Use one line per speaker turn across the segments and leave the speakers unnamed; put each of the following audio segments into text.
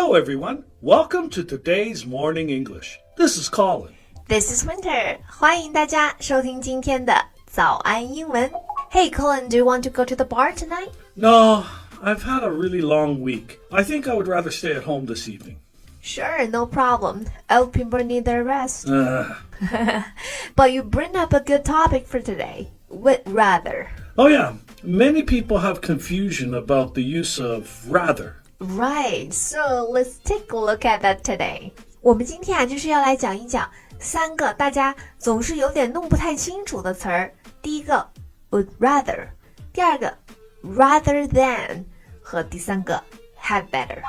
Hello, everyone. Welcome to today's Morning English. This is Colin.
This is Winter. 欢迎大家收听今天的早安英文。Hey, Colin, do you want to go to the bar tonight?
No, I've had a really long week. I think I would rather stay at home this evening.
Sure, no problem. Old people need their rest. But you bring up a good topic for today. Would rather.
Oh, yeah. Many people have confusion about the use of rather.
Right, so let's take a look at that today. 我们今天就是要来讲一讲三个大家总是有点弄不太清楚的词儿。第一个 would rather， 第二个 rather than 和第三个 had better。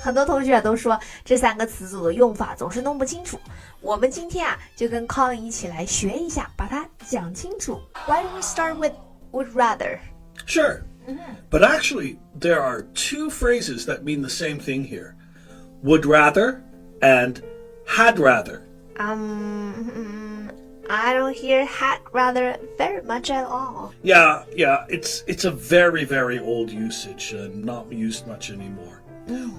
很多同学都说这三个词组的用法总是弄不清楚。我们今天就跟 Colin 一起来学一下，把它讲清楚。Why don't we start with would rather?
Sure. But actually, there are two phrases that mean the same thing here. Would rather and had rather.
I don't hear had rather very much at all.
Yeah, it's a very, very old usage and not used much anymore.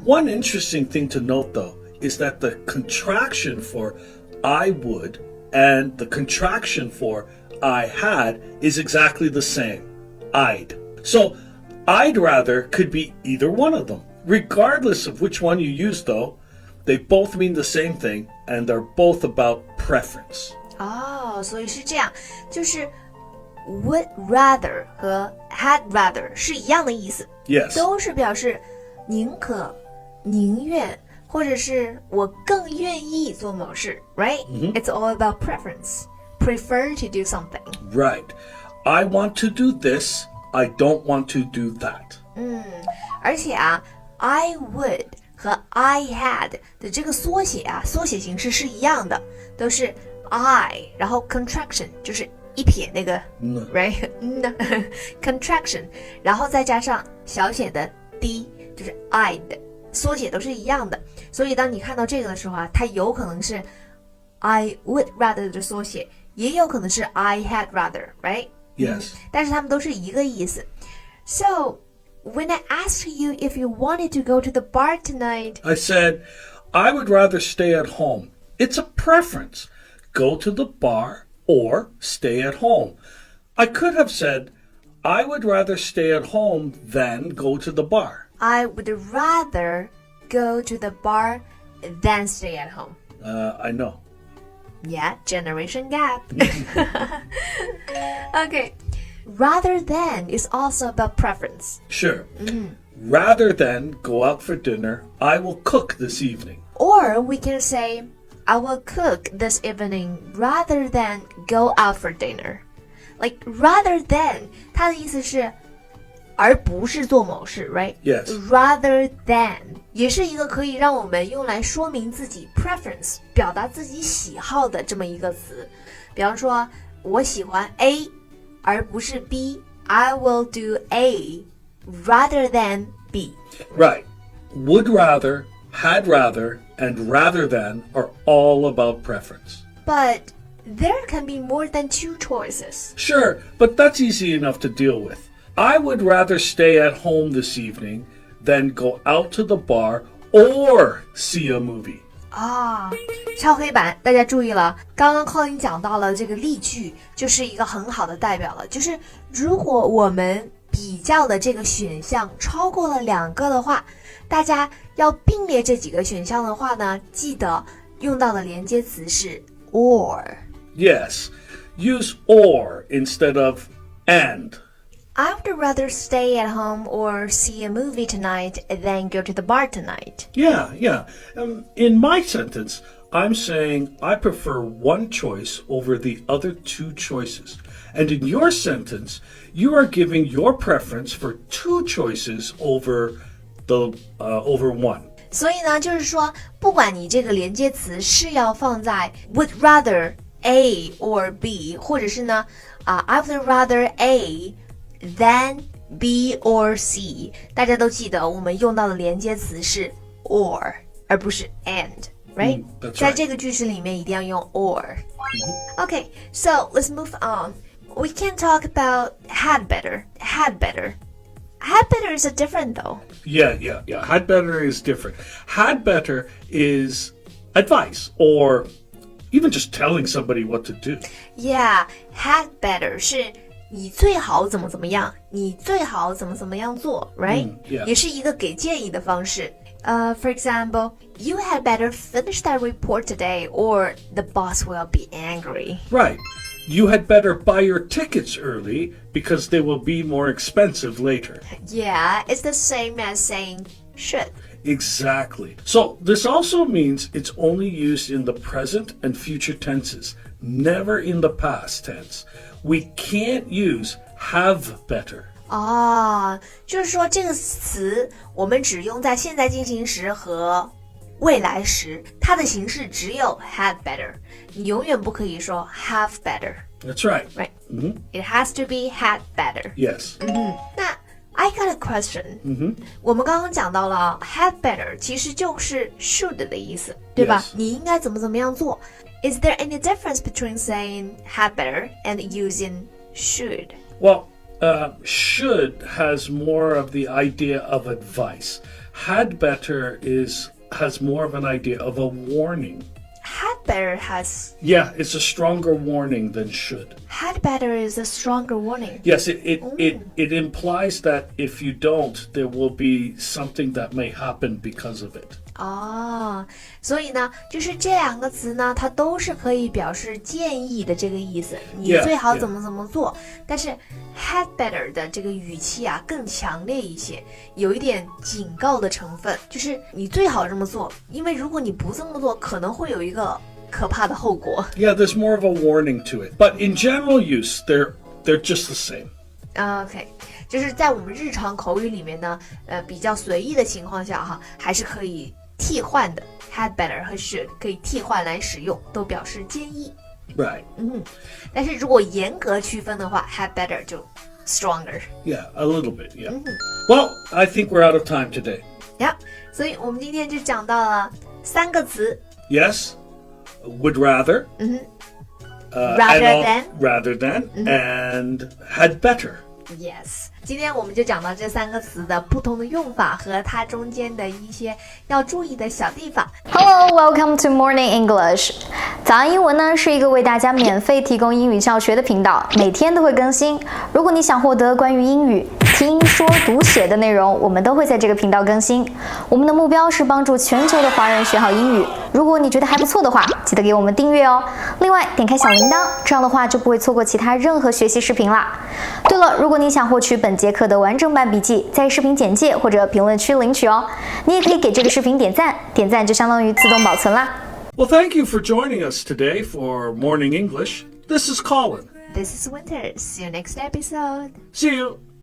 One interesting thing to note, though, is that the contraction for I would and the contraction for I had is exactly the same. I'd. So, I'd rather could be either one of them. Regardless of which one you use, though, they both mean the same thing, and they're both about preference.
所以是这样，就是 would rather 和 had rather 是一样的意思。
Yes.
都是表示宁可、宁愿，或者是我更愿意做某事 right? It's all about preference. Prefer to do something.
Right. I want to do this.I don't want to do that.
而且I would 和 I had 的这个缩写缩写形式是一样的，都是 I， 然后 contraction 就是一撇那个right contraction， 然后再加上小写的 d 就是 I'd， 缩写都是一样的。所以当你看到这个的时候它有可能是 I would rather 的缩写，也有可能是 I had rather right?Yes. 但是它们都是一个意思。So, when I asked you if you wanted to go to the bar tonight,
I said, I would rather stay at home. It's a preference. Go to the bar or stay at home. I could have said, I would rather stay at home than go to the bar.
I would rather go to the bar than stay at home.
I know.
Yeah, generation gap. Okay. Rather than is also about preference.
Sure. Rather than go out for dinner, I will cook this evening.
Or we can say, I will cook this evening rather than go out for dinner. Like, rather than, 它的意思是而不是做某事 right?
Yes.
Rather than 也是一个可以让我们用来说明自己 preference 表达自己喜好的这么一个词。比方说我喜欢 A 而不是 B， I will do A rather than B.
Right. Would rather, had rather, and rather than are all about preference.
But there can be more than two choices.
Sure, but that's easy enough to deal with. I would rather stay at home this evening than go out to the bar or see a movie.
敲黑板，大家注意了，刚刚 Colin 讲到了这个例句，就是一个很好的代表了。就是如果我们比较的这个选项超过了2个的话，大家要并列这几个选项的话呢，记得用到的连接词是 or。Yes,
use or instead of and.I
would rather stay at home or see a movie tonight than go to the bar tonight.
Yeah. In my sentence, I'm saying I prefer one choice over the other two choices. And in your sentence, you are giving your preference for two choices over one.
所以呢，就是说，不管你这个连接词是要放在 would rather A or B， 或者是呢I would rather A.Than B or C， 大家都记得我们用到的连接词是 or 而不是 and right?
That's right.
在这个句式里面一定要用 or. Okay, so let's move on. We can talk about had better. had better is different though.
Yeah. Had better is different. Had better is advice or even just telling somebody what to do.
Yeah, had better 是你最好怎么怎么样，你最好怎么怎么样做 right?
Yeah.
也是一个给建议的方式。For example, you had better finish that report today or the boss will be angry.
Right. You had better buy your tickets early because they will be more expensive later.
Yeah, it's the same as saying should.
Exactly. So this also means it's only used in the present and future tenses, never in the past tense. We can't use have better.
就是说这个词我们只用在现在进行时和未来时，它的形式只有 had better， 你永远不可以说 have better.
That's right.
Right. It has to be had better.
Yes.
那 I got a question. 我们刚刚讲到了 had better 其实就是 should 的意思，对吧？
Yes.
你应该怎么怎么样做。Is there any difference between saying had better and using should?
Well, should has more of the idea of advice. Had better has more of an idea of a warning.
Had better has
Yeah, it's a stronger warning than should.
had better is a stronger warning.
Yes, it implies that if you don't, there will be something that may happen because of it.
所以呢，就是这两个词呢，它都是可以表示建议的这个意思。你
Yeah,
最好怎么怎么做。但是 had better 的这个语气啊更强烈一些，有一点警告的成分，就是你最好这么做，因为如果你不这么做，可能会有一个可怕的后果。
Yeah, there's more of a warning to it. But in general use, they're just the same.
OK， 就是在我们日常口语里面呢，比较随意的情况下哈，还是可以替换的 had better 和 should 可以替换来使用，都表示建议。
Right.
但是如果严格区分的话 had better 就 stronger。
Yeah, a little bit, yeah. Well, I think we're out of time today.
Yeah， 所以我们今天就讲到了3个词
Yes, would rather.
rather than
and had better.
Yes， 今天我们就讲到这3个词的不同的用法和它中间的一些要注意的小地方。
Hello, welcome to Morning English. 早安英文呢是一个为大家免费提供英语教学的频道，每天都会更新。如果你想获得关于英语听说读写的内容，我们都会在这个频道更新。我们的目标是帮助全球的华人学好英语。如果你觉得还不错的话，记得给我们订阅哦。另外，点开小铃铛，这样的话就不会错过其他任何学习视频啦。对了，如果你想获取本节课的完整版笔记，在视频简介或者评论区领取哦。你也可以给这个视频点赞，点赞就相当于自动保存啦。
Well, thank you for joining us today for Morning English. This is Colin.
This is Winter. See you next episode.
See you.